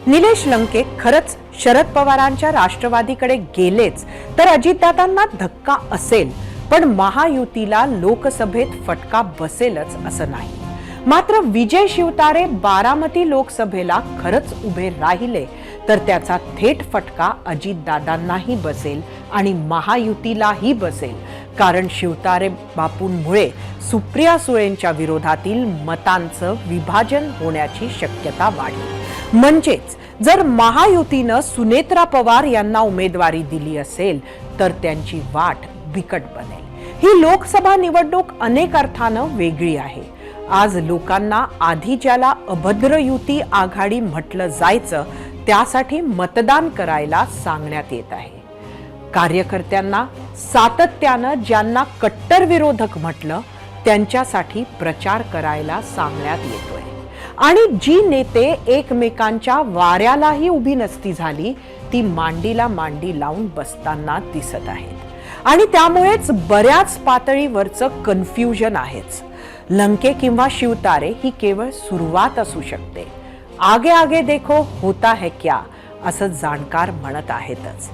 निलेश लंके खरंच शरद पवारांच्या राष्ट्रवादीकडे गेलेच तर अजितदादांना धक्का असेल, पण महायुतीला लोकसभेत फटका बसेलच असं नाही. मात्र विजय शिवतारे बारामती लोकसभेला खरंच उभे राहिले तर त्याचा थेट फटका अजितदादांनाही बसेल आणि महायुतीलाही बसेल, कारण शिवतारे बापूंमुळे सुप्रिया सुळेंच्या विरोधातील मतांचं विभाजन होण्याची शक्यता वाढली. म्हणजेच जर महायुतीनं सुनेत्रा पवार यांना उमेदवारी दिली असेल तर त्यांची वाट बिकट बनेल. ही लोकसभा निवडणूक अनेक अर्थानं वेगळी आहे. आज लोकांना आधी ज्याला अभद्र युती आघाडी म्हटलं जायचं त्यासाठी मतदान करायला सांगण्यात येत आहे. कार्यकर्त्यांना सातत्यानं ज्यांना कट्टर विरोधक म्हटलं त्यांच्यासाठी प्रचार करायला सांगण्यात येतोय. आणि जी नेते एकमेकांच्या वाऱ्यालाही उभी नसती झाली ती मांडीला मांडी लावून बसताना दिसत आहेत. आणि त्यामुळेच बऱ्याच पातळीवरचं कन्फ्युजन आहेच. लंके किंवा शिवतारे ही केवळ सुरुवात असू शकते. आगे आगे देखो होता है क्या असं जाणकार म्हणत आहेतच.